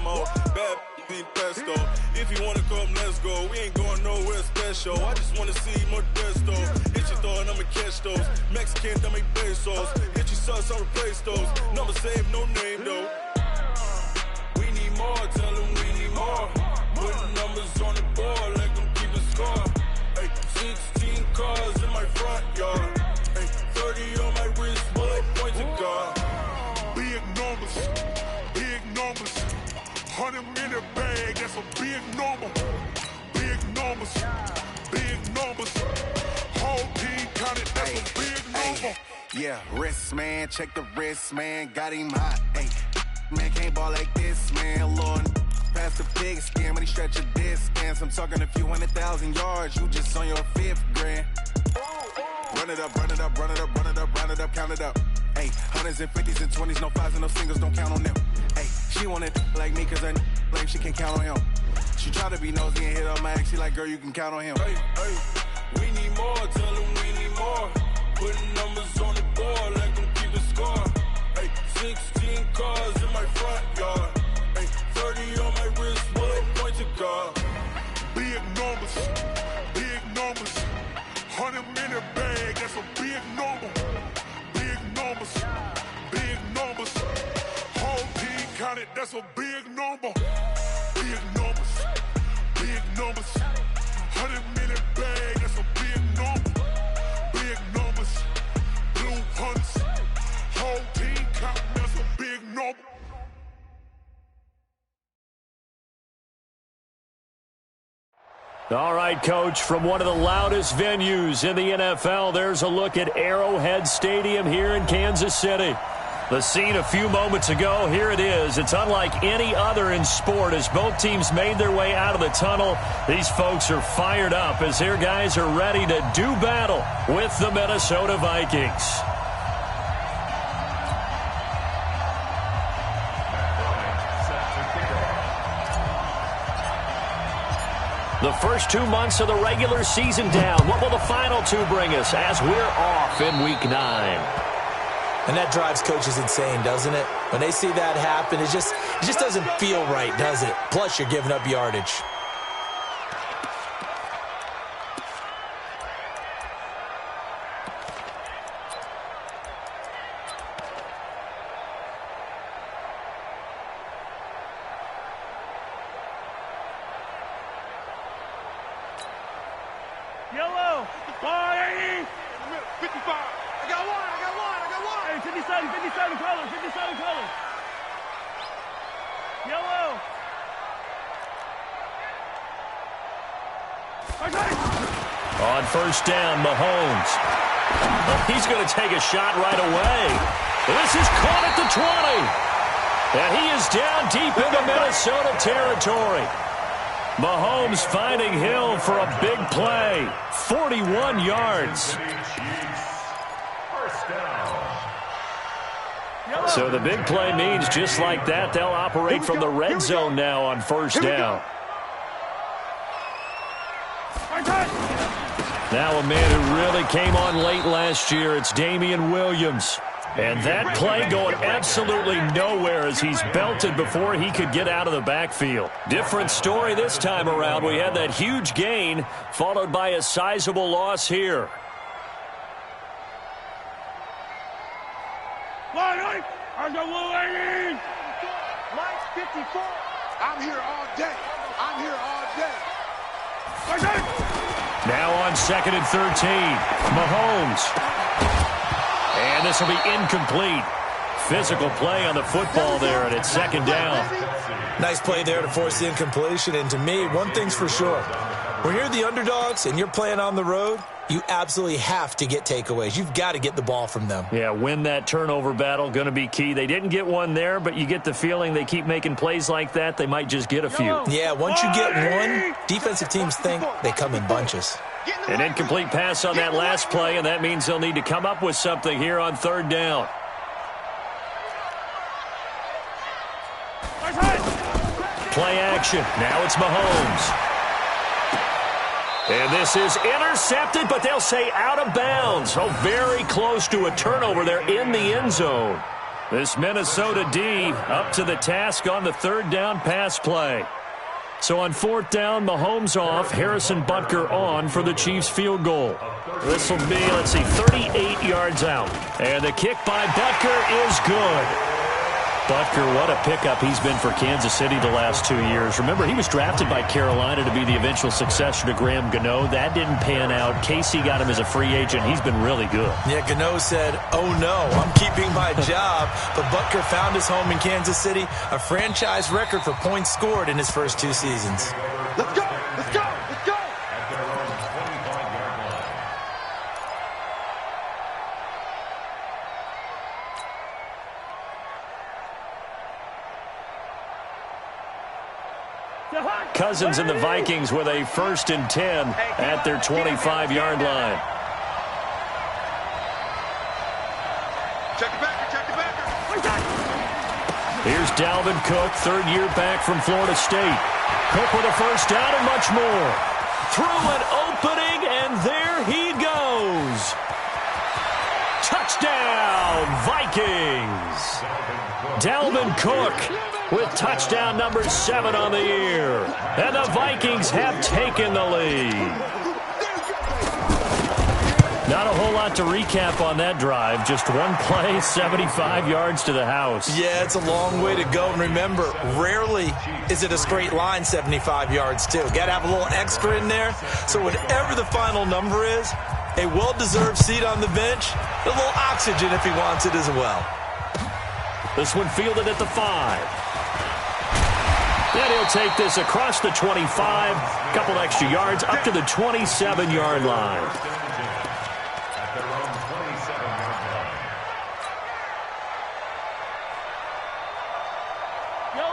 more. Bad being pesto. If you wanna come, let's go. We ain't going nowhere special. I just wanna see Modesto. Hit your thought, I'ma catch those. Mexican, I make pesos. Hit your sus, I'll replace those. Number save, no name though. We need more, tell them we need more. Putting numbers on the board, like them keep a score. Ay, 16 cars in my front yard. Ay, 30 on my wrist, bullet point to God. Big numbers, big numbers. 100 minute bag, that's a big number. Big numbers, big numbers. Whole team counted, that's a big number. Yeah, wrist man, check the wrist man, got him hot. Ay, man can't ball like this, man. Lord, past the pig skin, but he stretch a distance. I'm talking a few 100,000 yards, you just on your 5th grand. Run it up, run it up, run it up, run it up, run it up, count it up. Ay, 100s and 50s and 20s, no 5s and no singles, don't count on them. Ay, she want it like me, cause her like she can count on him. She try to be nosy and hit up my ex, she like, girl, you can count on him. Hey, hey, we need more, tell them we need more. Putting numbers on the board, like them keep a score. Hey, 16 cars in my front yard. Hey, 30 on my wrist, bullet point to God. Big numbers, big numbers. 100 minute bag, that's a big number. Big numbers, big numbers. Whole team counted, that's a big number. Big numbers, big numbers. 100 minute bag, that's a big number. Big numbers, blue hunts. Whole team counting, that's a big number. All right, Coach, from one of the loudest venues in the NFL, there's a look at Arrowhead Stadium here in Kansas City. The scene a few moments ago, here it is. It's unlike any other in sport as both teams made their way out of the tunnel. These folks are fired up as their guys are ready to do battle with the Minnesota Vikings. The first 2 months of the regular season down. What will the final 2 bring us as we're off in Week 9? And that drives coaches insane, doesn't it? When they see that happen, it just doesn't feel right, does it? Plus, you're giving up yardage. Yellow, 180, 55. I got one. Hey, 57 colors. Yellow. On first down, Mahomes. He's going to take a shot right away. This is caught at the 20. And he is down deep into Minnesota territory. Mahomes finding Hill for a big play. 41 yards. So the big play means just like that, they'll operate from the red zone now on first down. Now a man who really came on late last year, it's Damian Williams. And that play going absolutely nowhere as he's belted before he could get out of the backfield. Different story this time around. We had that huge gain followed by a sizable loss here. I got 180. Mike 54. I'm here all day. Now on 2nd and 13. Mahomes. And this will be incomplete. Physical play on the football there, and it's 2nd down. Nice play there to force the incompletion. And to me, one thing's for sure. When you're the underdogs and you're playing on the road, you absolutely have to get takeaways. You've got to get the ball from them. Yeah, win that turnover battle, going to be key. They didn't get one there, but you get the feeling they keep making plays like that, they might just get a few. Yeah, once you get one, defensive teams think they come in bunches. An incomplete pass on that last play, and that means they'll need to come up with something here on 3rd down. Play action. Now it's Mahomes. And this is intercepted, but they'll say out of bounds. Oh, very close to a turnover there in the end zone. This Minnesota D up to the task on the third down pass play. So on fourth down, Mahomes off, Harrison Butker on for the Chiefs field goal. This will be, 38 yards out. And the kick by Butker is good. Butker, what a pickup he's been for Kansas City the last 2 years. Remember, he was drafted by Carolina to be the eventual successor to Graham Gano. That didn't pan out. Casey got him as a free agent. He's been really good. Yeah, Gano said, oh no, I'm keeping my job. But Butker found his home in Kansas City, a franchise record for points scored in his first 2 seasons. Let's go! Let's go! Let's go! Cousins and the Vikings with a 1st and 10 at their 25-yard line. Check the backer, check the backer. Here's Dalvin Cook, 3rd year back from Florida State. Cook with a 1st down and much more. Through an opening, and there he goes. Touchdown, Vikings. Dalvin Cook with touchdown number 7 on the year. And the Vikings have taken the lead. Not a whole lot to recap on that drive. Just one play, 75 yards to the house. Yeah, it's a long way to go. And remember, rarely is it a straight line 75 yards, too. Got to have a little extra in there. So whatever the final number is, a well-deserved seat on the bench, a little oxygen if he wants it as well. This one fielded at the 5. Then he'll take this across the 25, a couple extra yards, up to the 27-yard line.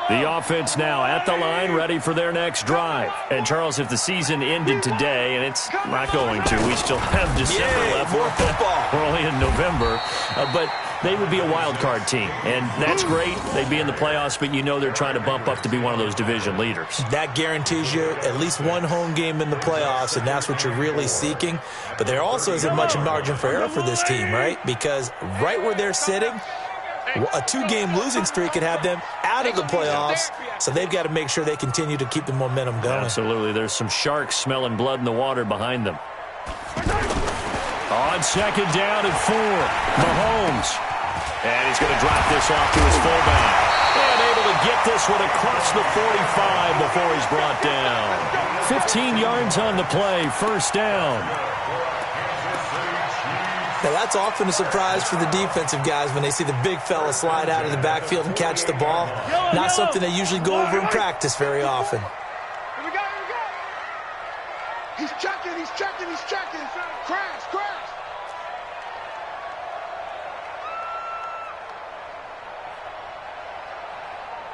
The offense now at the line, ready for their next drive. And, Charles, if the season ended today, and it's not going to, we still have December left. More football. We're only in November. But they would be a wild card team, and that's great. They'd be in the playoffs, but you know they're trying to bump up to be one of those division leaders. That guarantees you at least one home game in the playoffs, and that's what you're really seeking. But there also isn't much margin for error for this team, right? Because right where they're sitting, a 2-game losing streak could have them out of the playoffs, so they've got to make sure they continue to keep the momentum going. Absolutely. There's some sharks smelling blood in the water behind them. On 2nd down and 4, Mahomes. And he's going to drop this off to his fullback. And able to get this one across the 45 before he's brought down. 15 yards on the play, 1st down. Now, that's often a surprise for the defensive guys when they see the big fella slide out of the backfield and catch the ball. Not something they usually go over in practice very often. Here we go, here we go. He's checking, he's checking, he's checking. Crash, crash.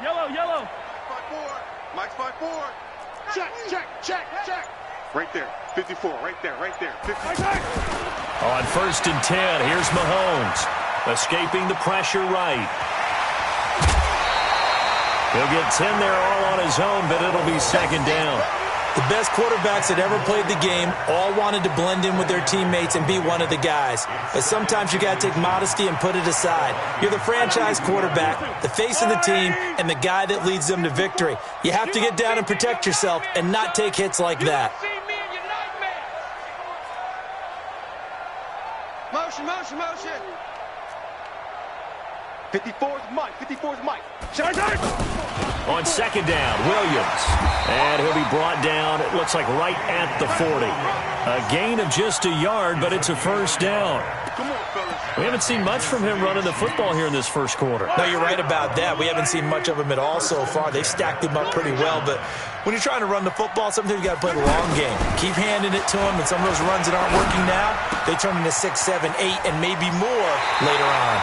Yellow, yellow. 5-4. Mike's 5-4. Check, check, check, check. Right there. 54, right there, right there. 54. On 1st and 10, here's Mahomes. Escaping the pressure right. He'll get 10 there all on his own, but it'll be 2nd down. The best quarterbacks that ever played the game all wanted to blend in with their teammates and be one of the guys. But sometimes you got to take modesty and put it aside. You're the franchise quarterback, the face of the team, and the guy that leads them to victory. You have to get down and protect yourself and not take hits like that. Motion, motion, motion. 54's Mike, 54's Mike. On 2nd down, Williams. And he'll be brought down, it looks like right at the 40. A gain of just a yard, but it's a 1st down. Come on, fellas. We haven't seen much from him running the football here in this first quarter. No, you're right about that. We haven't seen much of him at all so far. They've stacked him up pretty well, but when you're trying to run the football, sometimes you got to play the long game. Keep handing it to him, and some of those runs that aren't working now, they turn into 6, 7, 8, and maybe more later on.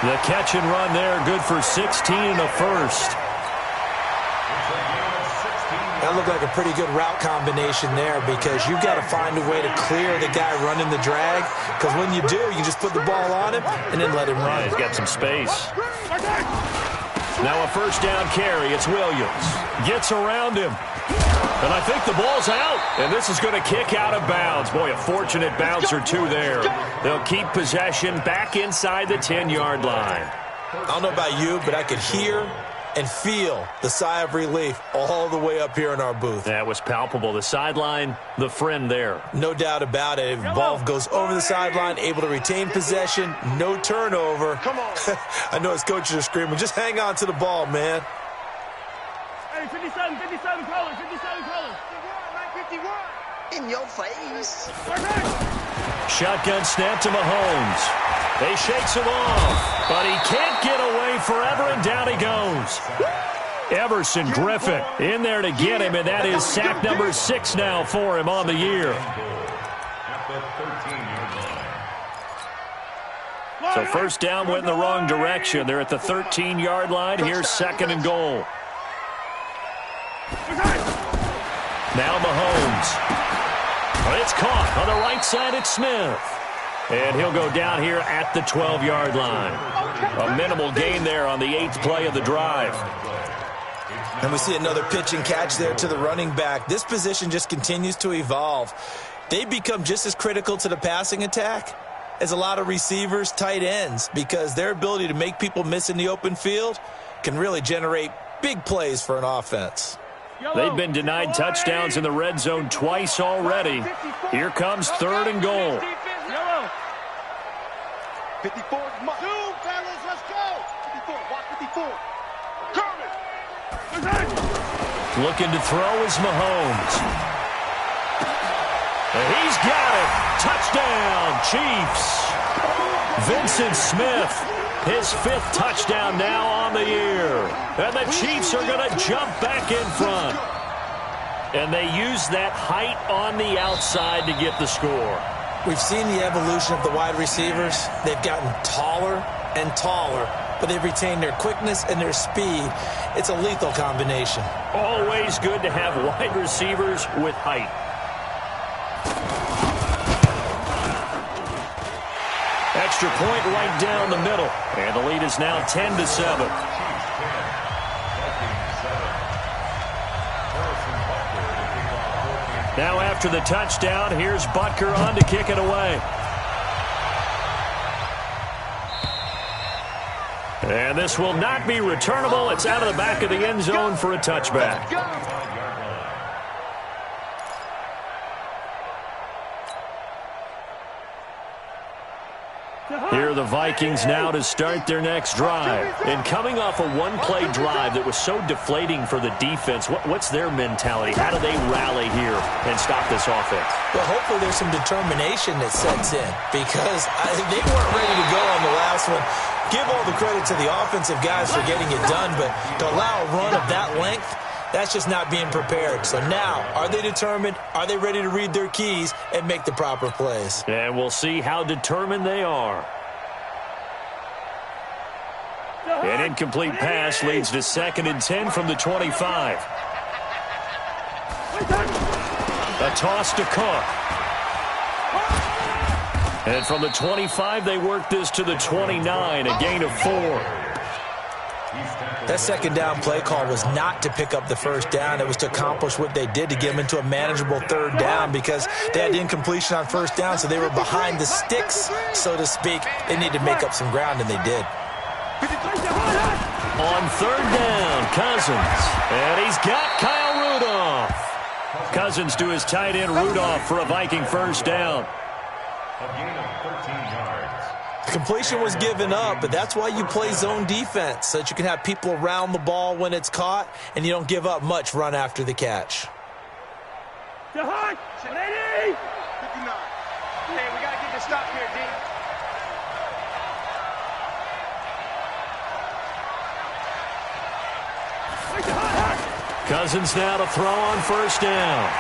The catch and run there, good for 16 and a 1st. That looked like a pretty good route combination there because you've got to find a way to clear the guy running the drag, because when you do, you just put the ball on him and then let him run. He's got some space. Now a 1st down carry. It's Williams. Gets around him. And I think the ball's out. And this is going to kick out of bounds. Boy, a fortunate bounce or two there. They'll keep possession back inside the 10-yard line. I don't know about you, but I could hear and feel the sigh of relief all the way up here in our booth. That was palpable. The sideline, the friend there. No doubt about it. If the ball goes over the sideline, able to retain possession, no turnover. Come on. I know his coaches are screaming, just hang on to the ball, man. Hey, 57 colors, 57 colors. 51. In your face. Shotgun snap to Mahomes. He shakes him off, but he can't get away forever, and down he goes. Everson Griffin in there to get him, and that is sack number 6 now for him on the year. So first down went in the wrong direction. They're at the 13-yard line. Here's 2nd and goal. Now Mahomes. It's caught on the right side. It's Smith. And he'll go down here at the 12-yard line. A minimal gain there on the 8th play of the drive. And we see another pitch and catch there to the running back. This position just continues to evolve. They become just as critical to the passing attack as a lot of receivers, tight ends, because their ability to make people miss in the open field can really generate big plays for an offense. They've been denied touchdowns in the red zone twice already. Here comes 3rd and goal. 54. Two, fellas, let's go. 54, watch 54. Kermit. Looking to throw is Mahomes. And he's got it. Touchdown, Chiefs. Vincent Smith, his 5th touchdown now on the year. And the Chiefs are going to jump back in front. And they use that height on the outside to get the score. We've seen the evolution of the wide receivers. They've gotten taller and taller, but they've retained their quickness and their speed. It's a lethal combination. Always good to have wide receivers with height. Extra point right down the middle. And the lead is now 10-7. Now after the touchdown, here's Butker on to kick it away. And this will not be returnable. It's out of the back of the end zone for a touchback. Here are the Vikings now to start their next drive. And coming off a one-play drive that was so deflating for the defense, what's their mentality? How do they rally here and stop this offense? Well, hopefully there's some determination that sets in, because they weren't ready to go on the last one. Give all the credit to the offensive guys for getting it done, but to allow a run of that length, that's just not being prepared. So now, are they determined? Are they ready to read their keys and make the proper plays? And we'll see how determined they are. An incomplete pass leads to 2nd and 10 from the 25. A toss to Cook. And from the 25, they work this to the 29, a gain of 4. That 2nd down play call was not to pick up the 1st down. It was to accomplish what they did, to get them into a manageable 3rd down, because they had the incompletion on 1st down, so they were behind the sticks, so to speak. They needed to make up some ground, and they did. On 3rd down, Cousins. And he's got Kyle Rudolph. Cousins to his tight end, Rudolph, for a Viking 1st down. Completion was given up, but that's why you play zone defense, so that you can have people around the ball when it's caught, and you don't give up much run after the catch. Ready? 59. Hey, we got to get this stop here, D. Cousins now to throw on 1st down.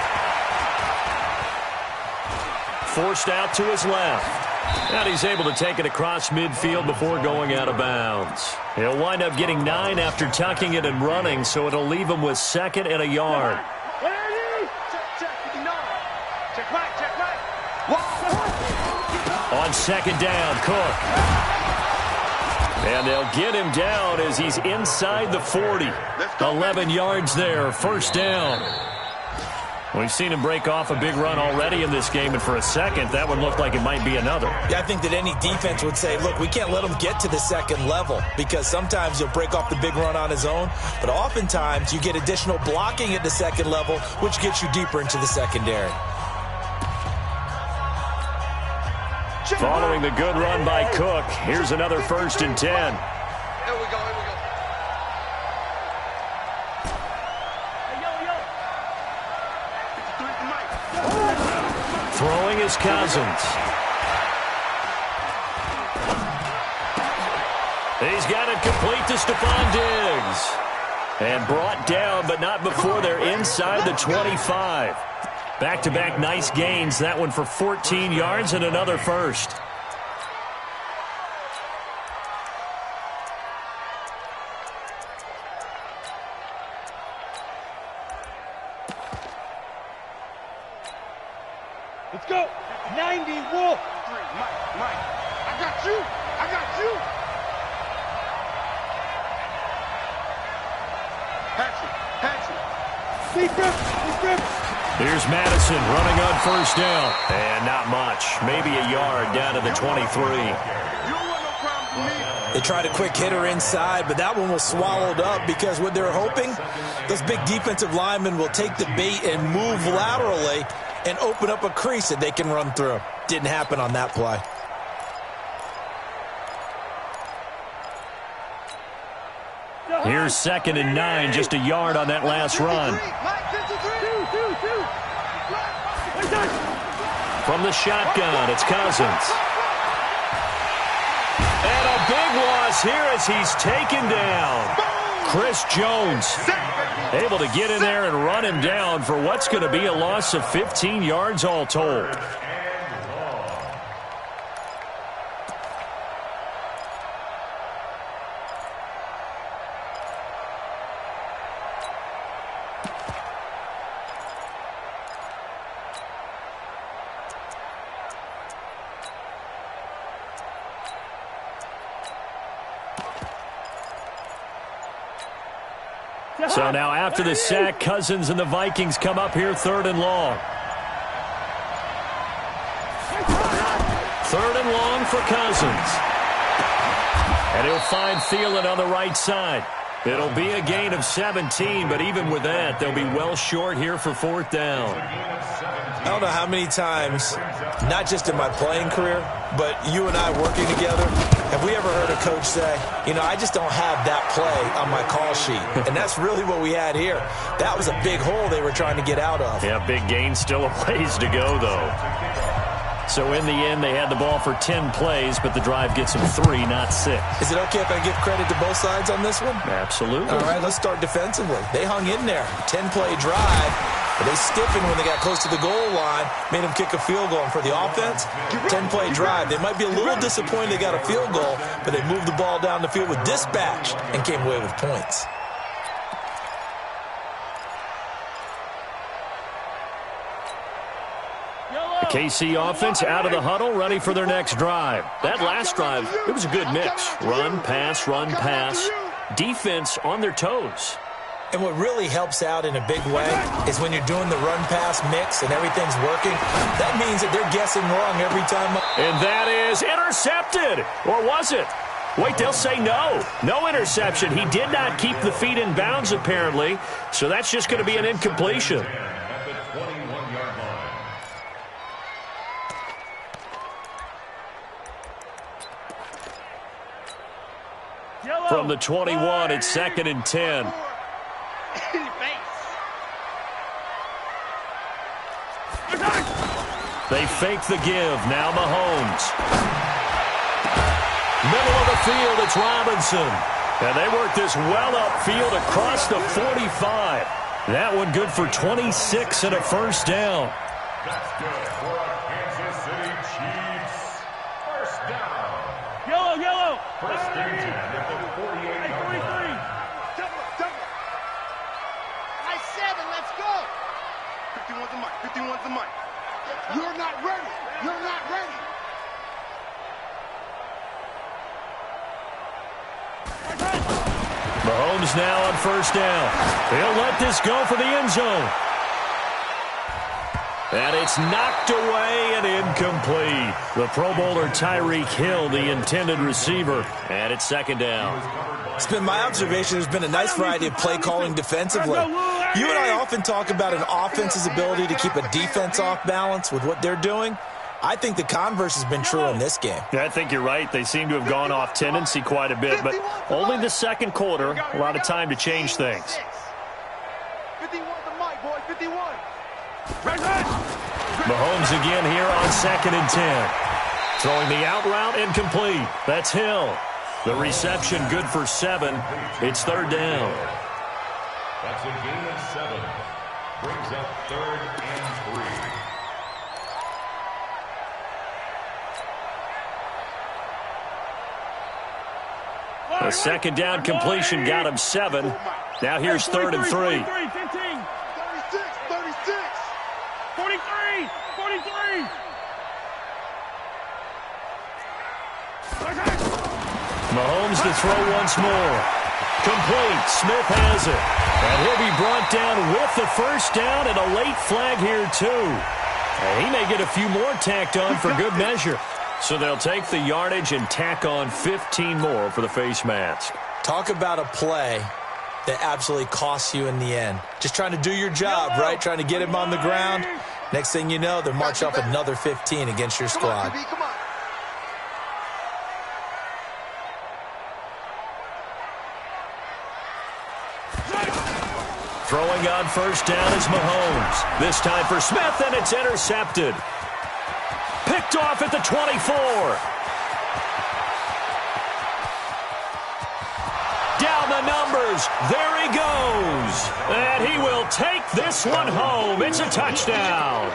Forced out to his left. And he's able to take it across midfield before going out of bounds. He'll wind up getting 9 after tucking it and running, so it'll leave him with 2nd and a yard. Check 59. Check right. On 2nd down, Cook. And they'll get him down as he's inside the 40. 11 yards there, 1st down. We've seen him break off a big run already in this game, and for a second, that one looked like it might be another. Yeah, I think that any defense would say, look, we can't let him get to the second level, because sometimes he'll break off the big run on his own, but oftentimes you get additional blocking at the second level, which gets you deeper into the secondary. Following the good run by Cook, here's another 1st and 10. Here we go. Throwing is Cousins. He's got it complete to Stephon Diggs. And brought down, but not before they're inside the 25. Back-to-back nice gains. That one for 14 yards and another first. Let's go. 90, Wolf. Mike. I got you. Patrick. Deep grip. Here's Madison running on 1st down. And not much. Maybe a yard down to the 23. You don't want no problem with me. They tried a quick hitter inside, but that one was swallowed up because what they're hoping, those big defensive linemen will take the bait and move laterally and open up a crease that they can run through. Didn't happen on that play. Here's 2nd and 9, just a yard on that last run. From the shotgun, it's Cousins. And a big loss here as he's taken down. Chris Jones able to get in there and run him down for what's going to be a loss of 15 yards all told. So now after the sack, Cousins and the Vikings come up here 3rd and long. 3rd and long for Cousins. And he'll find Thielen on the right side. It'll be a gain of 17, but even with that, they'll be well short here for 4th down. I don't know how many times, not just in my playing career, but you and I working together, have we ever heard a coach say, you know, I just don't have that play on my call sheet. And that's really what we had here. That was a big hole they were trying to get out of. Yeah, big gain, still a ways to go, though. So in the end, they had the ball for 10 plays, but the drive gets them 3, not 6. Is it okay if I give credit to both sides on this one? Absolutely. All right, let's start defensively. They hung in there. 10-play drive. But they stiffened when they got close to the goal line, made them kick a field goal. And for the offense, 10-play drive. They might be a little disappointed they got a field goal, but they moved the ball down the field with dispatch and came away with points. The KC offense out of the huddle, ready for their next drive. That last drive, it was a good mix. Run, pass, defense on their toes. And what really helps out in a big way is when you're doing the run-pass mix and everything's working, that means that they're guessing wrong every time. And that is intercepted. Or was it? Wait, they'll say no. No interception. He did not keep the feet in bounds, apparently. So that's just going to be an incompletion. From the 21, it's 2nd and 10. In your face. They fake the give. Now Mahomes. Middle of the field, it's Robinson. And they work this well upfield across the 45. That one good for 26 and a 1st down. That's good for our Kansas City Chiefs. 1st down. Yellow. 1st and 10 at the 48-yard line. I said it, let's go. 51's the mic. You're not ready. Mahomes now on 1st down. He'll let this go for the end zone. And it's knocked away and incomplete. The Pro Bowler Tyreek Hill, the intended receiver. And it's second down. It's been my observation there's been a nice variety of play calling defensively. You and I often talk about an offense's ability to keep a defense off balance with what they're doing. I think the converse has been true in this game. Yeah, I think you're right. They seem to have gone off tendency quite a bit, but only the second quarter. A lot of time to change things. 51 to Mike, boy, 51. Mahomes again here on 2nd and 10. Throwing the out route incomplete. That's Hill. The reception good for 7. It's third down. That's a gain of 7. Brings up 3rd and 3. A second down completion got him 7. Now here's 3rd and 3. 36, 36. 43, 43. Mahomes to throw once more. Complete. Smith has it. And he'll be brought down with the first down and a late flag here, too. And he may get a few more tacked on for good measure. So they'll take the yardage and tack on 15 more for the face mask. Talk about a play that absolutely costs you in the end. Just trying to do your job, right? Trying to get him on the ground. Next thing you know, they're marching off another 15 against your squad. Come on. Throwing on first down is Mahomes. This time for Smith, and it's intercepted. Picked off at the 24. Down the numbers. There he goes. And he will take this one home. It's a touchdown.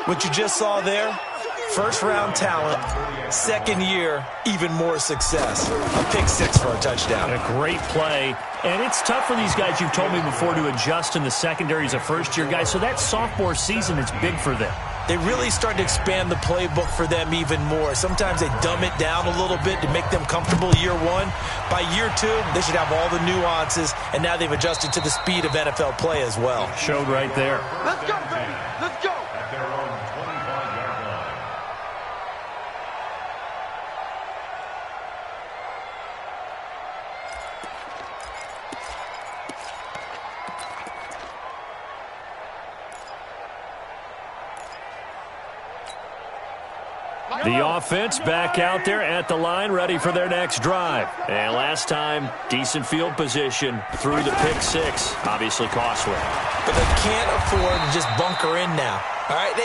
What you just saw there, first-round talent, second year, even more success. A pick 6 for a touchdown. A great play. And it's tough for these guys, you've told me before, to adjust in the secondary as a first-year guy. So that sophomore season is big for them. They really start to expand the playbook for them even more. Sometimes they dumb it down a little bit to make them comfortable year 1. By year 2, they should have all the nuances, and now they've adjusted to the speed of NFL play as well. Showed right there. Let's go, baby. Let's go. At their own 25-yard line. The offense back out there at the line, ready for their next drive. And last time, decent field position through the pick 6. Obviously costly. But they can't afford to just bunker in now. All right,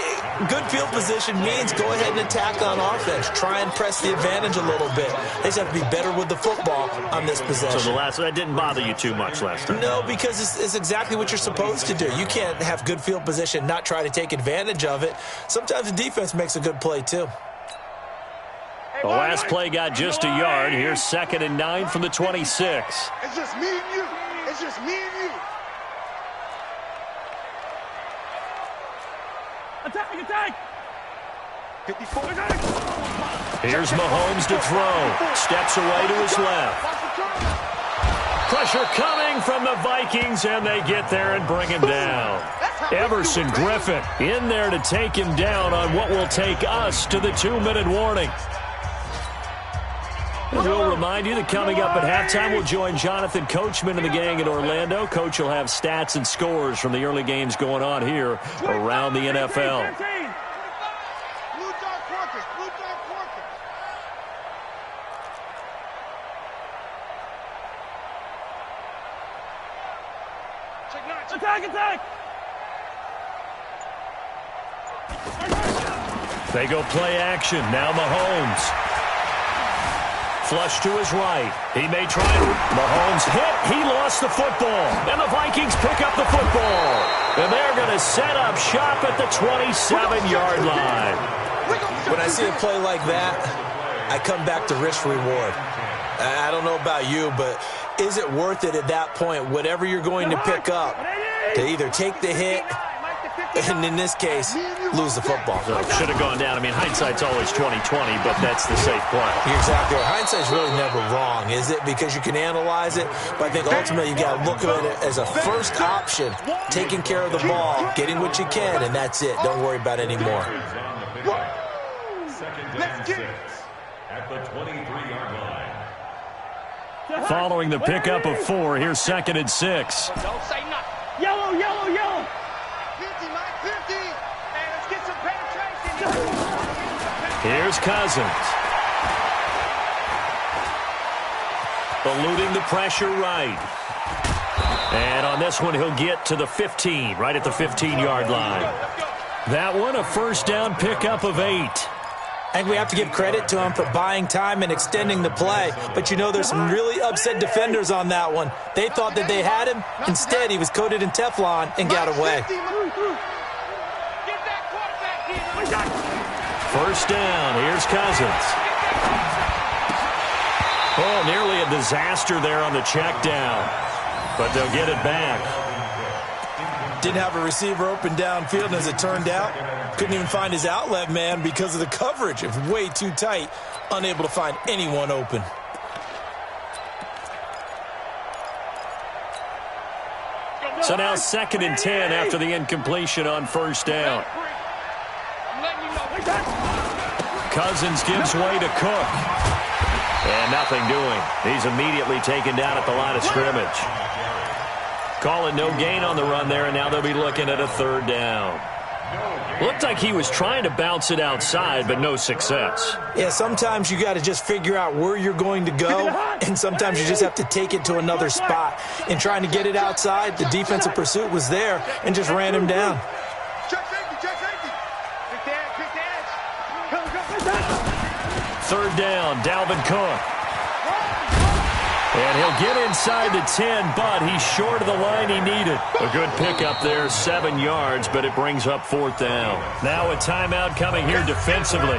good field position means go ahead and attack on offense. Try and press the advantage a little bit. They just have to be better with the football on this possession. So that didn't bother you too much last time? No, because it's exactly what you're supposed to do. You can't have good field position, not try to take advantage of it. Sometimes the defense makes a good play, too. The last play got just a yard. Here's 2nd and 9 from the 26. It's just me and you. It's just me and you. Attack. 54. Here's Mahomes to throw. Steps away to his left. Pressure coming from the Vikings, and they get there and bring him down. Everson Griffin in there to take him down on what will take us to the 2-minute warning. And we'll remind you that coming up at halftime, we'll join Jonathan Coachman and the gang in Orlando. Coach will have stats and scores from the early games going on here around the NFL. Attack! They go play action. Now Mahomes. Flush to his right. He may try. Mahomes hit. He lost the football. And the Vikings pick up the football. And they're going to set up shop at the 27-yard line. When I see a play like that, I come back to risk reward. I don't know about you, but is it worth it at that point, whatever you're going to pick up, to either take the hit, and in this case, lose the football. So should have gone down. I mean, hindsight's always 20/20, but that's the safe play. You're exactly right. Hindsight's really never wrong, is it? Because you can analyze it, but I think ultimately you got to look at it as a first option, taking care of the ball, getting what you can, and that's it. Don't worry about it anymore. Second down 6 at the 23-yard line. Following the pickup of 4, here's 2nd and 6. Don't say nothing. Yellow, yellow, yellow. 50, Mike, 50. And let's get some penetration. Here's Cousins. Eluding the pressure right. And on this one, he'll get to the 15, right at the 15-yard line. That one, a first down pickup of 8. I think we have to give credit to him for buying time and extending the play. But, you know, there's some really upset defenders on that one. They thought that they had him. Instead, he was coated in Teflon and got away. First down. Here's Cousins. Oh, nearly a disaster there on the check down. But they'll get it back. Didn't have a receiver open downfield, and as it turned out, couldn't even find his outlet man because of the coverage. It was way too tight, unable to find anyone open. So now 2nd and 10 after the incompletion on first down. Cousins gives way to Cook. And nothing doing. He's immediately taken down at the line of scrimmage. Calling no gain on the run there, and now they'll be looking at a 3rd down. Looked like he was trying to bounce it outside, but no success. Yeah, sometimes you got to just figure out where you're going to go, and sometimes you just have to take it to another spot. In trying to get it outside, the defensive pursuit was there and just ran him down. Check safety, check safety. Quick dash. 3rd down, Dalvin Cook. And he'll get inside the 10, but he's short of the line he needed. A good pickup there, 7 yards, but it brings up 4th down. Now a timeout coming here defensively.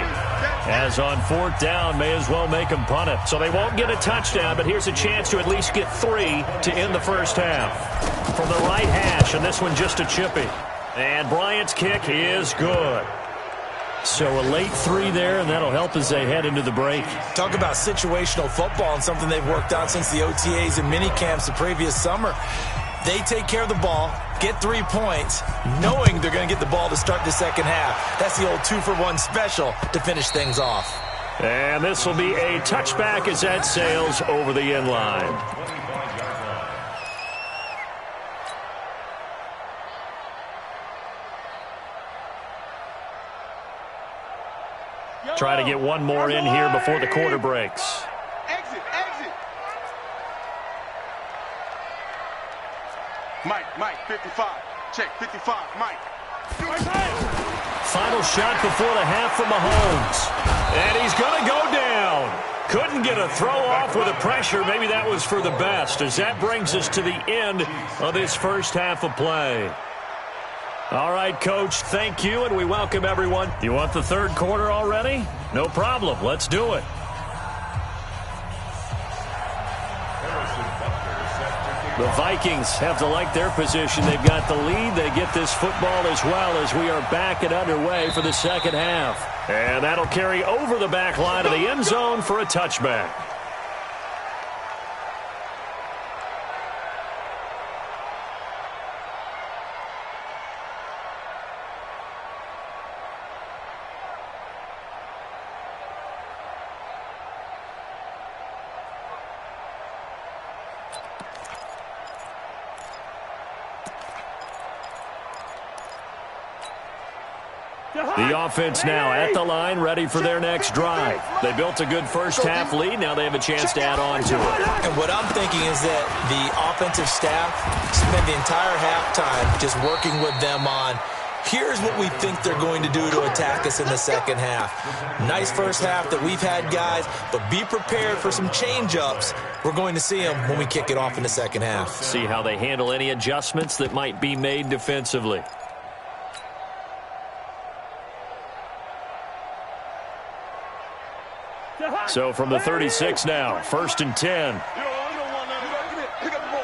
As on 4th down, may as well make them punt it. So they won't get a touchdown, but here's a chance to at least get 3 to end the first half. From the right hash, and this one just a chippy. And Bryant's kick is good. So a late 3 there, and that'll help as they head into the break. Talk about situational football and something they've worked on since the OTAs and mini camps the previous summer. They take care of the ball, get 3 points, knowing they're going to get the ball to start the second half. That's the old 2-for-1 special to finish things off. And this will be a touchback as that sails over the end line. Try to get one more in here before the quarter breaks. Exit. Mike, 55. Check, 55, Mike. Final shot before the half from Mahomes. And he's going to go down. Couldn't get a throw off with the pressure. Maybe that was for the best, as that brings us to the end of this first half of play. All right, Coach, thank you, and we welcome everyone. You want the 3rd quarter already? No problem. Let's do it. The Vikings have to like their position. They've got the lead. They get this football as well as we are back and underway for the second half. And that'll carry over the back line of the end zone for a touchback. The offense now at the line, ready for their next drive. They built a good first-half lead. Now they have a chance to add on to it. And what I'm thinking is that the offensive staff spent the entire halftime just working with them on, here's what we think they're going to do to attack us in the second half. Nice first half that we've had, guys, but be prepared for some change-ups. We're going to see them when we kick it off in the second half. See how they handle any adjustments that might be made defensively. So from the 36 now, 1st and 10. Pick up the ball.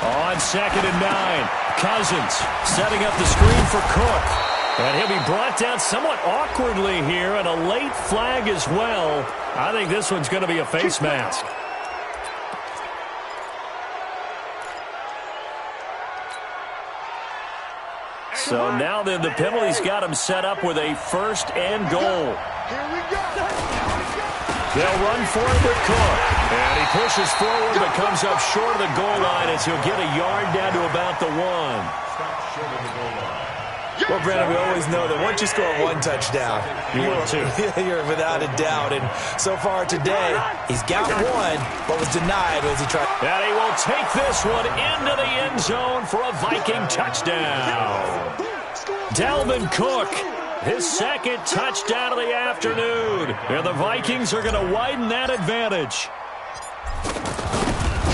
On 2nd and 9, Cousins setting up the screen for Cook. And he'll be brought down somewhat awkwardly here, and a late flag as well. I think this one's going to be a face mask. So now then, the penalty's got him set up with a 1st and goal. Here we go. They'll run for it with Cook. And he pushes forward but comes up short of the goal line as he'll get a yard down to about the 1. Stop short of the goal line. Well, Brandon, we always know that once you score one touchdown, you're without a doubt. And so far today, he's got one, but was denied as he tried. And he will take this one into the end zone for a Viking touchdown. Dalvin Cook, his 2nd touchdown of the afternoon. And the Vikings are going to widen that advantage.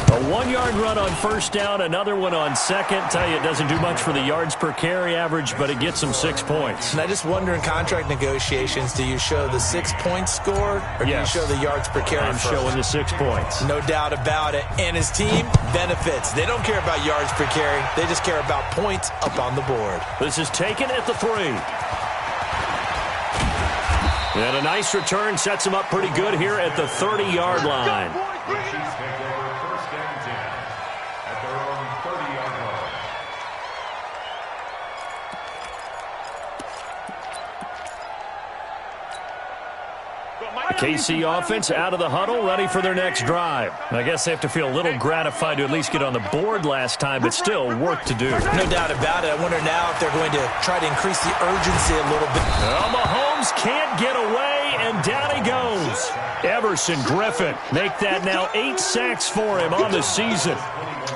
A 1-yard run on 1st down, another one on 2nd. Tell you, it doesn't do much for the yards per carry average, but it gets them 6 points. And I just wonder in contract negotiations, do you show the 6-point score or do you show the yards per carry? I'm showing the 6 points. No doubt about it. And his team benefits. They don't care about yards per carry. They just care about points up on the board. This is taken at the 3. And a nice return sets him up pretty good here at the 30-yard line. Chiefs take over 1st and 10 at their own 30-yard line. KC offense out of the huddle, ready for their next drive. I guess they have to feel a little gratified to at least get on the board last time, but still work to do. No doubt about it. I wonder now if they're going to try to increase the urgency a little bit. Well, Mahomes can't get away, and down he goes. Everson Griffin make that now 8 sacks for him on the season.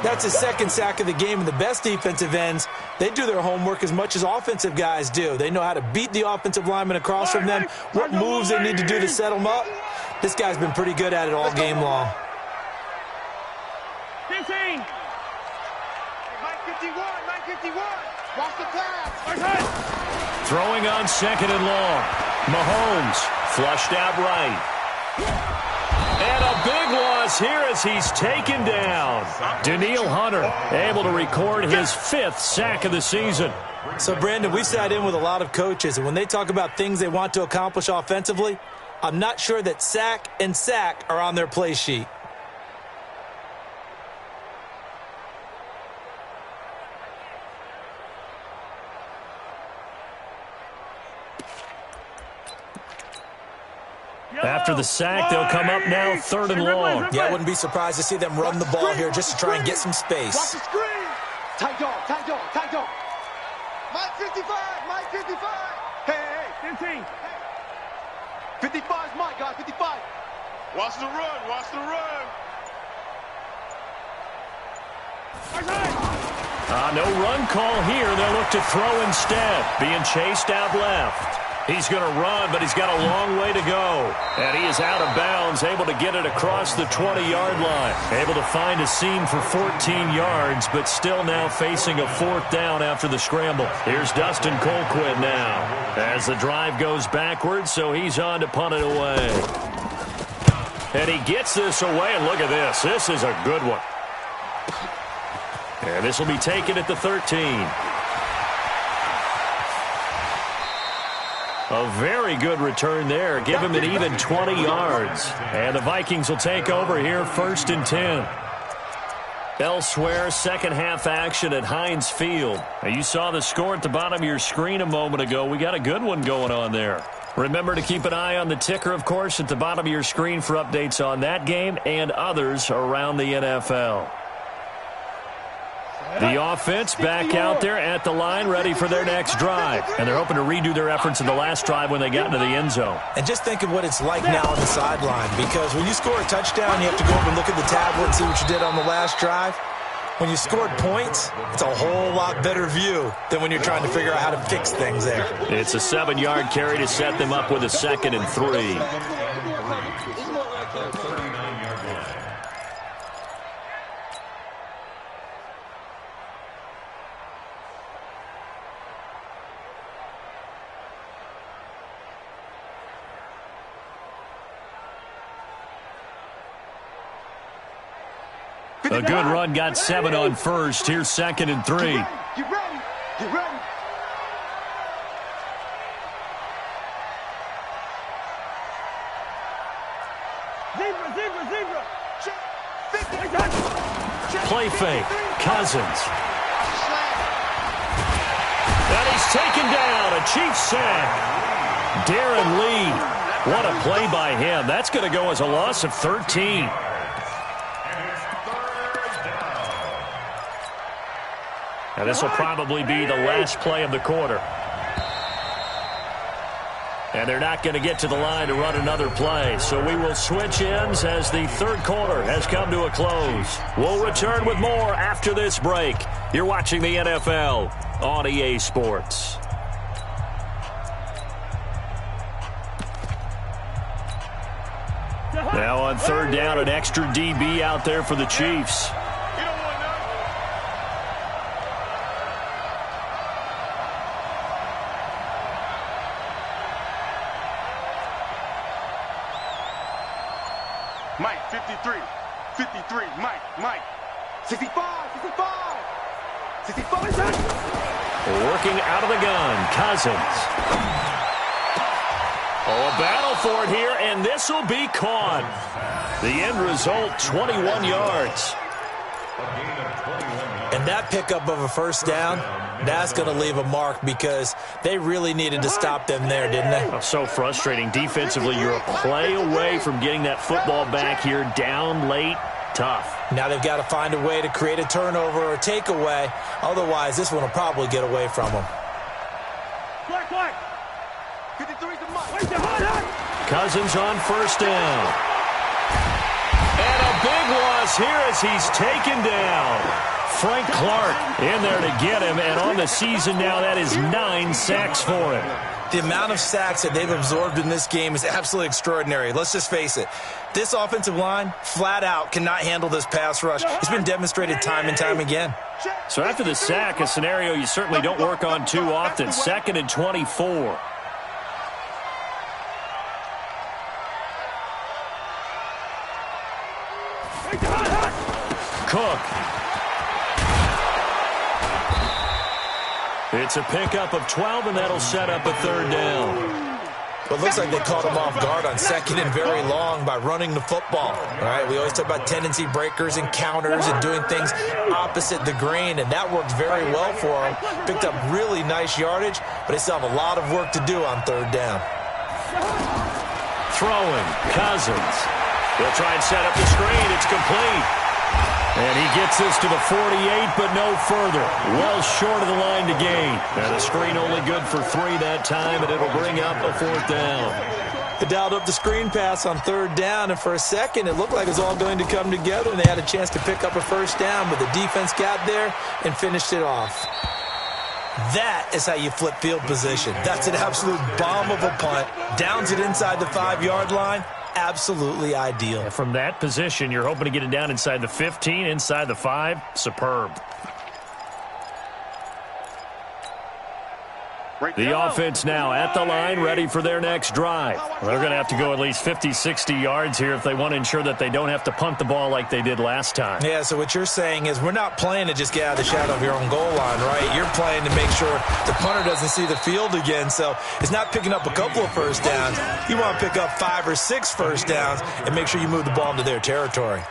That's his 2nd sack of the game, and the best defensive ends, they do their homework as much as offensive guys do. They know how to beat the offensive lineman across from them, what moves they need to do to set them up. This guy's been pretty good at it all game long. 15. Mike 51, Mike 51. Watch the pass. Throwing on 2nd and long. Mahomes flushed out right. And a big loss here as he's taken down. Danielle Hunter able to record his 5th sack of the season. So, Brandon, we sat in with a lot of coaches, and when they talk about things they want to accomplish offensively, I'm not sure that sack and sack are on their play sheet. After the sack, they'll come up now 3rd and long. Yeah, I wouldn't be surprised to see them run the ball here just to try and get some space. Watch the screen. Tight dog, tight dog, tight dog. Mike 55, Mike 55. Hey, 15. 55 is Mike, guys, 55. Watch the run, watch the run. No run call here. They'll look to throw instead. Being chased out left. He's going to run, but he's got a long way to go. And he is out of bounds, able to get it across the 20-yard line. Able to find a seam for 14 yards, but still now facing a 4th down after the scramble. Here's Dustin Colquitt now as the drive goes backwards, so he's on to punt it away. And he gets this away, and look at this. This is a good one. And this will be taken at the 13. A very good return there. Give him an even 20 yards. And the Vikings will take over here 1st and 10. Elsewhere, 2nd half action at Heinz Field. Now, you saw the score at the bottom of your screen a moment ago. We got a good one going on there. Remember to keep an eye on the ticker, of course, at the bottom of your screen for updates on that game and others around the NFL. The offense back out there at the line, ready for their next drive. And they're hoping to redo their efforts in the last drive when they got into the end zone. And just think of what it's like now on the sideline, because when you score a touchdown, you have to go up and look at the tablet and see what you did on the last drive. When you scored points, it's a whole lot better view than when you're trying to figure out how to fix things there. It's a 7-yard carry to set them up with a 2nd and 3. A good run got 7 on first. Here's 2nd and 3. Get ready. Get ready. Zebra. Play fake. Cousins. And he's taken down. A Chiefs sack. Darren Lee. What a play by him. That's going to go as a loss of 13. And this will probably be the last play of the quarter. And they're not going to get to the line to run another play. So we will switch ends as the third quarter has come to a close. We'll return with more after this break. You're watching the NFL on EA Sports. Now on third down, an extra DB out there for the Chiefs. Mike, 53. 53. Mike. 65. 65. Working out of the gun, Cousins. Oh, a battle for it here, and this will be caught. The end result, 21 yards. And that pickup of a first down, that's going to leave a mark because they really needed to stop them there, didn't they? Oh, so frustrating. Defensively, you're a play away from getting that football back here, down late, tough. Now they've got to find a way to create a turnover or takeaway. Otherwise, this one will probably get away from them. Black. 53's the Mike. Cousins on first down. And a big loss here as he's taken down. Frank Clark in there to get him, and on the season now, that is 9 sacks for him. The amount of sacks that they've absorbed in this game is absolutely extraordinary. Let's just face it. This offensive line, flat out, cannot handle this pass rush. It's been demonstrated time and time again. So after the sack, a scenario you certainly don't work on too often. 2nd and 24. Cook. It's a pickup of 12, and that'll set up a third down. Well, it looks like they caught him off guard on 2nd and very long by running the football. All right, we always talk about tendency breakers and counters and doing things opposite the grain, and that worked very well for them. Picked up really nice yardage, but they still have a lot of work to do on third down. Throwing, Cousins. They'll try and set up the screen. It's complete. And he gets this to the 48, but no further. Well short of the line to gain. And a screen only good for 3 that time, and it'll bring up a 4th down. They dialed up the screen pass on third down, and for a second, it looked like it was all going to come together, and they had a chance to pick up a first down, but the defense got there and finished it off. That is how you flip field position. That's an absolute bomb of a punt. Downs it inside the 5-yard line. Absolutely ideal. From that position, you're hoping to get it down inside the 15, inside the 5. Superb. The offense now at the line, ready for their next drive. They're going to have to go at least 50, 60 yards here if they want to ensure that they don't have to punt the ball like they did last time. Yeah, so what you're saying is we're not playing to just get out of the shadow of your own goal line, right? You're playing to make sure the punter doesn't see the field again. So it's not picking up a couple of first downs. You want to pick up 5 or 6 first downs and make sure you move the ball into their territory.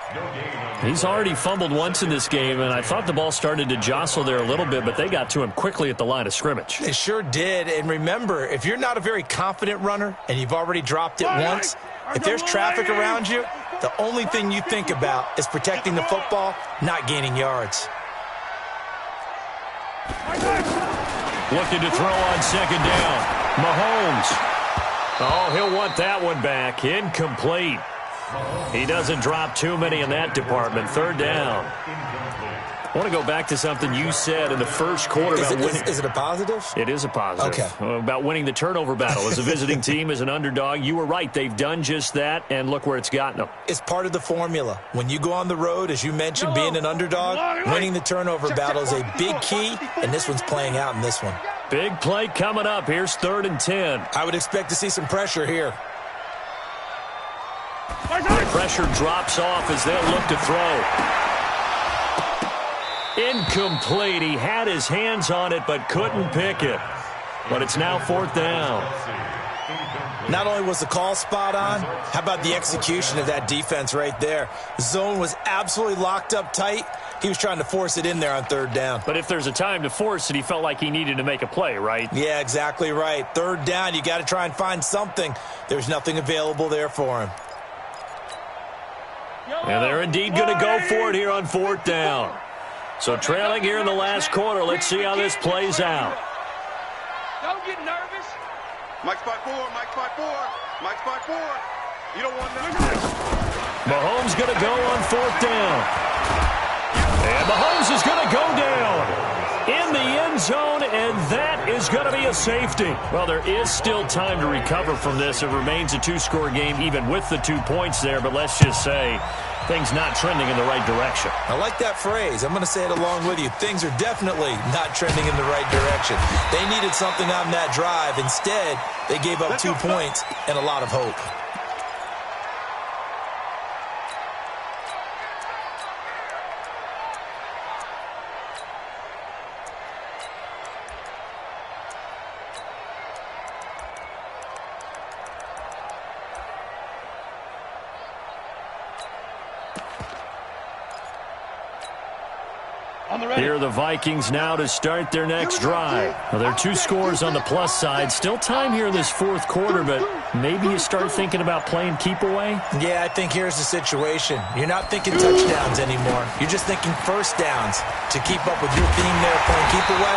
He's already fumbled once in this game, and I thought the ball started to jostle there a little bit, but they got to him quickly at the line of scrimmage. They sure did. And remember, if you're not a very confident runner and you've already dropped it once, if there's traffic around you, the only thing you think about is protecting the football, not gaining yards. Looking to throw on second down. Mahomes. Oh, he'll want that one back. Incomplete. He doesn't drop too many in that department. Third down. I want to go back to something you said in the first quarter about winning. Is it a positive? It is a positive. Okay. About winning the turnover battle. As a visiting team, as an underdog, you were right. They've done just that, and look where it's gotten them. It's part of the formula. When you go on the road, as you mentioned, being an underdog, winning the turnover battle is a big key, and this one's playing out in this one. Big play coming up. Here's 3rd and 10. I would expect to see some pressure here. The pressure drops off as they'll look to throw. Incomplete. He had his hands on it but couldn't pick it. But it's now 4th down. Not only was the call spot on, how about the execution of that defense right there? The zone was absolutely locked up tight. He was trying to force it in there on 3rd down. But if there's a time to force it, he felt like he needed to make a play, right? Yeah, exactly right. 3rd down, you got to try and find something. There's nothing available there for him. And they're indeed going to go for it here on 4th down. So trailing here in the last quarter. Let's see how this plays out. Don't get nervous. Mike's 5-4, Mike's 5-4, Mike's 5-4. You don't want nothing. Mahomes going to go on 4th down. And Mahomes is going to go down in the end zone, and that is going to be a safety. Well, there is still time to recover from this. It remains a 2-score game even with the 2 points there, but let's just say things not trending in the right direction. I like that phrase. I'm going to say it along with you. Things are definitely not trending in the right direction. They needed something on that drive. Instead, they gave up 2 points and a lot of hope. Here are the Vikings now to start their next drive. Well, there are 2 scores on the plus side. Still time here in this 4th quarter, but maybe you start thinking about playing keep away? Yeah, I think here's the situation. You're not thinking touchdowns anymore. You're just thinking 1st downs. To keep up with your theme there, playing keep away,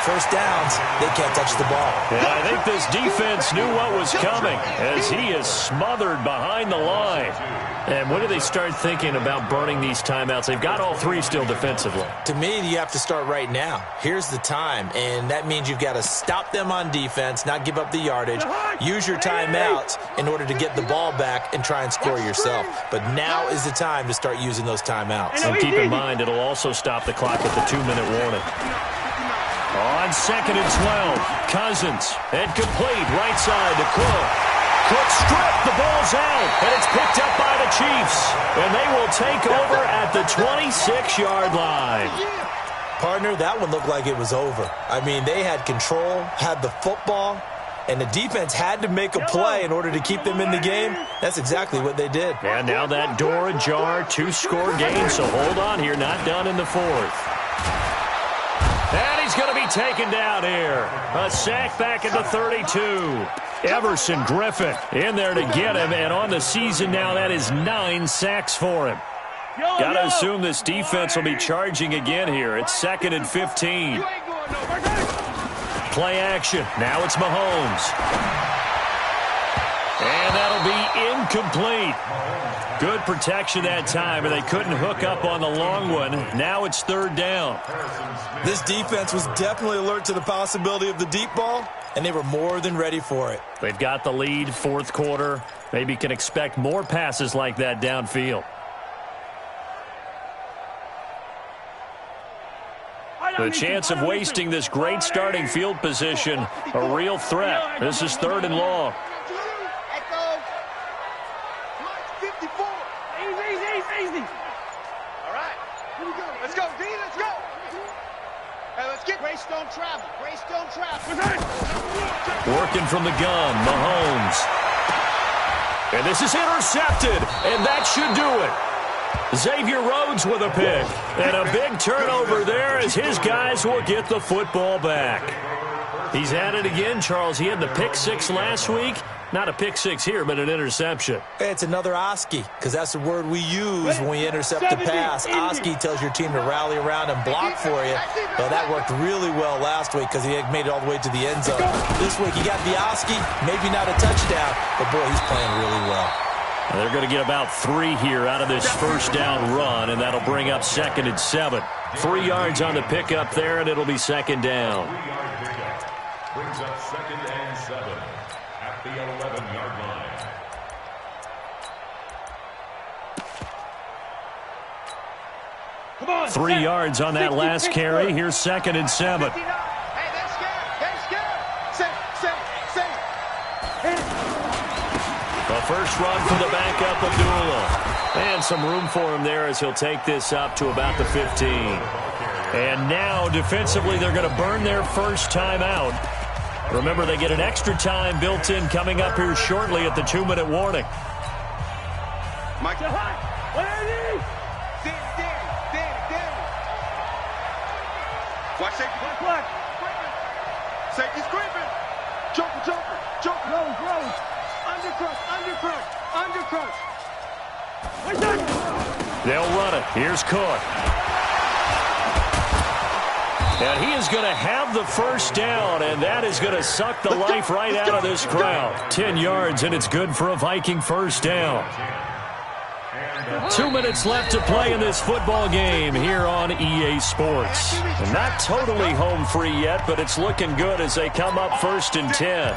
1st downs, they can't touch the ball. Yeah, I think this defense knew what was coming as he is smothered behind the line. And when do they start thinking about burning these timeouts? They've got all 3 still defensively. To me, you have to start right now. Here's the time, and that means you've got to stop them on defense, not give up the yardage, use your timeouts in order to get the ball back and try and score yourself. But now is the time to start using those timeouts. And keep in mind, it'll also stop the clock with the 2-minute warning. On 2nd and 12, Cousins, incomplete, right side to Cook. Cook stripped, the ball's out, and it's picked up by the Chiefs. And they will take over at the 26-yard line. Partner, that one looked like it was over. I mean, they had control, had the football, and the defense had to make a play in order to keep them in the game. That's exactly what they did. And now that door ajar, 2-score game, so hold on here, not done in the 4th. And he's going to be taken down here. A sack back at the 32. Everson Griffin in there to get him, and on the season now, that is 9 sacks for him. Got to assume this defense will be charging again here. It's 2nd and 15. Play action. Now it's Mahomes. And that'll be incomplete. Good protection that time, and they couldn't hook up on the long one. Now it's 3rd down. This defense was definitely alert to the possibility of the deep ball, and they were more than ready for it. They've got the lead, 4th quarter. Maybe can expect more passes like that downfield. The chance of wasting this great starting field position, a real threat. This is 3rd and long. Easy. All right. Here we go. Let's go, D. Let's go. Hey, let's get Grace don't travel. Grace don't travel. Working from the gun, Mahomes. And this is intercepted, and that should do it. Xavier Rhodes with a pick. And a big turnover there as his guys will get the football back. He's at it again, Charles. He had the pick 6 last week. Not a pick 6 here, but an interception. It's another Oski, because that's the word we use when we intercept a pass. Oski tells your team to rally around and block for you. Well, that worked really well last week because he had made it all the way to the end zone. This week, he got the Oski, maybe not a touchdown, but boy, he's playing really well. And they're going to get about 3 here out of this 1st down run, and that'll bring up 2nd and 7. 3 yards on the pickup there, and it'll be 2nd down. Brings up 2nd and 7 at the 11-yard line. Come on, 3 yards on that last carry. Here's 2nd and 7. Hey, they're scared. They're scared. Say. The first run for the backup, Abdullah. And some room for him there as he'll take this up to about the 15. And now, defensively, they're going to burn their first timeout. Remember, they get an extra time built in coming up here shortly at the 2-minute warning. Mike. Watch safety. Safety's creeping. Joker. Rose. Undercrush. They'll run it. Here's Cook. And he is going to have the first down, and that is going to suck the life right out of this crowd. 10 yards, and it's good for a Viking first down. 2 minutes left to play in this football game here on EA Sports. And not totally home free yet, but it's looking good as they come up 1st and 10.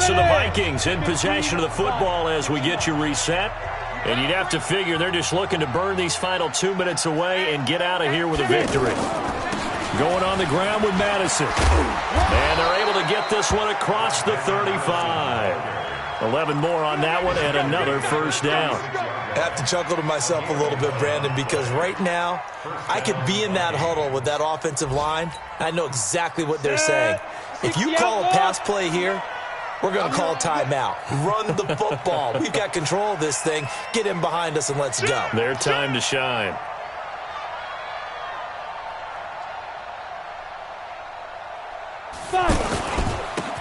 So the Vikings in possession of the football as we get you reset. And you'd have to figure they're just looking to burn these final 2 minutes away and get out of here with a victory. Going on the ground with Madison. And they're able to get this one across the 35. 11 more on that one and another first down. I have to chuckle to myself a little bit, Brandon, because right now I could be in that huddle with that offensive line. I know exactly what they're saying. If you call a pass play here, we're going to call timeout. Run the football. We've got control of this thing. Get in behind us and let's go. Their time to shine.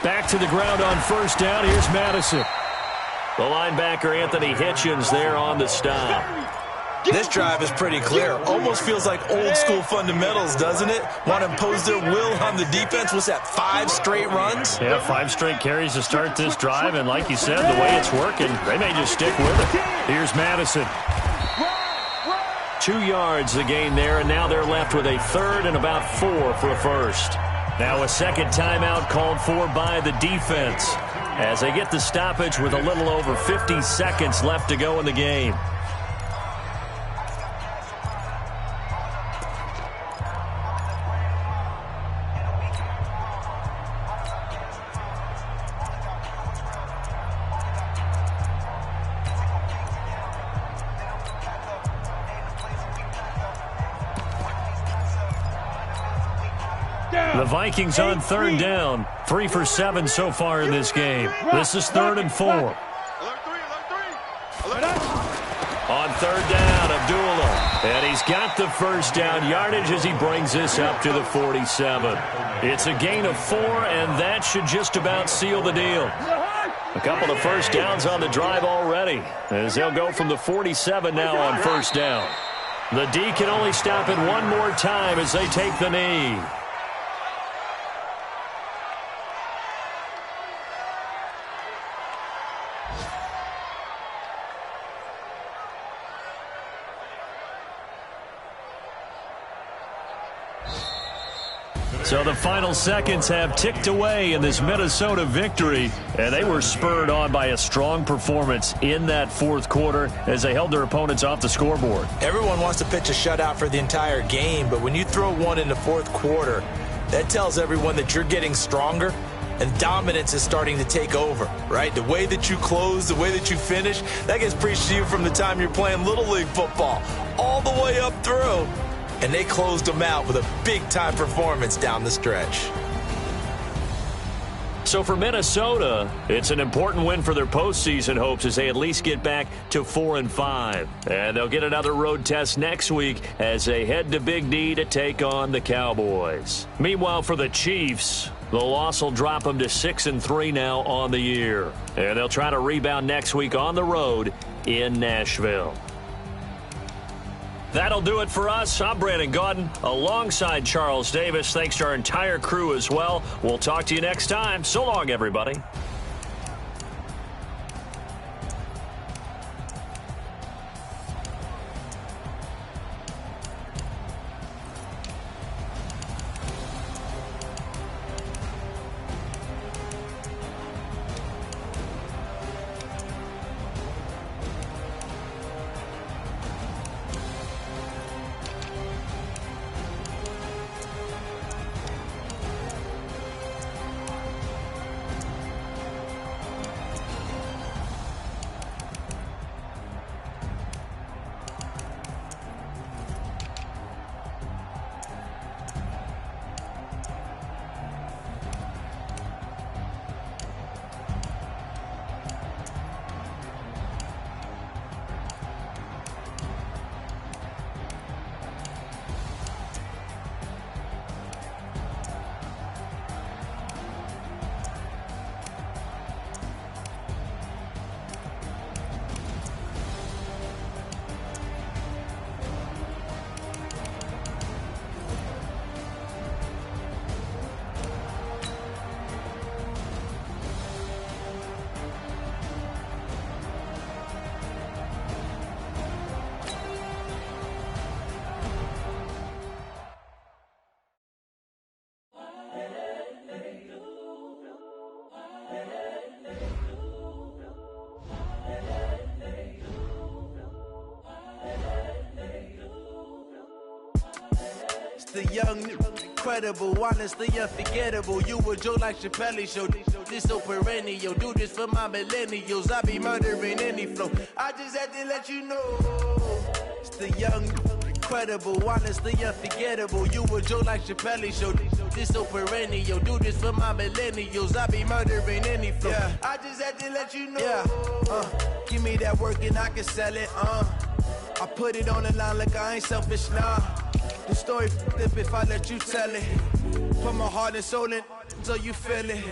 Back to the ground on first down. Here's Madison. The linebacker, Anthony Hitchens, there on the stop. This drive is pretty clear. Almost feels like old-school fundamentals, doesn't it? Want to impose their will on the defense. Was that 5 straight runs? Yeah, 5 straight carries to start this drive. And like you said, the way it's working, they may just stick with it. Here's Madison. 2 yards the gain there, and now they're left with a 3rd and about 4 for a first. Now a second timeout called for by the defense as they get the stoppage with a little over 50 seconds left to go in the game. The Vikings on 3rd down. 3 for 7 so far in this game. This is 3rd and 4. On 3rd down, Abdullah. And he's got the first down yardage as he brings this up to the 47. It's a gain of 4, and that should just about seal the deal. A couple of first downs on the drive already as they'll go from the 47 now on first down. The D can only stop it one more time as they take the knee. So the final seconds have ticked away in this Minnesota victory, and they were spurred on by a strong performance in that 4th quarter as they held their opponents off the scoreboard. Everyone wants to pitch a shutout for the entire game, but when you throw one in the 4th quarter, that tells everyone that you're getting stronger and dominance is starting to take over, right? The way that you close, the way that you finish, that gets preached to you from the time you're playing Little League football all the way up through. And they closed them out with a big-time performance down the stretch. So for Minnesota, it's an important win for their postseason hopes as they at least get back to 4-5. And they'll get another road test next week as they head to Big D to take on the Cowboys. Meanwhile, for the Chiefs, the loss will drop them to 6-3 now on the year. And they'll try to rebound next week on the road in Nashville. That'll do it for us. I'm Brandon Gaudin alongside Charles Davis. Thanks to our entire crew as well. We'll talk to you next time. So long, everybody. the young, incredible, honestly unforgettable. You a joke like Chappelle Show. This so perennial. Do this for my millennials. I be murdering any flow. I just had to let you know. It's the young, incredible, honestly unforgettable. You a joke like Chappelle Show. This so perennial. Do this for my millennials. I be murdering any flow. Yeah. I just had to let you know. Yeah. Give me that work and I can sell it. I put it on the line like I ain't selfish, nah. The story flip if I let you tell it. Put my heart and soul in so you feel it.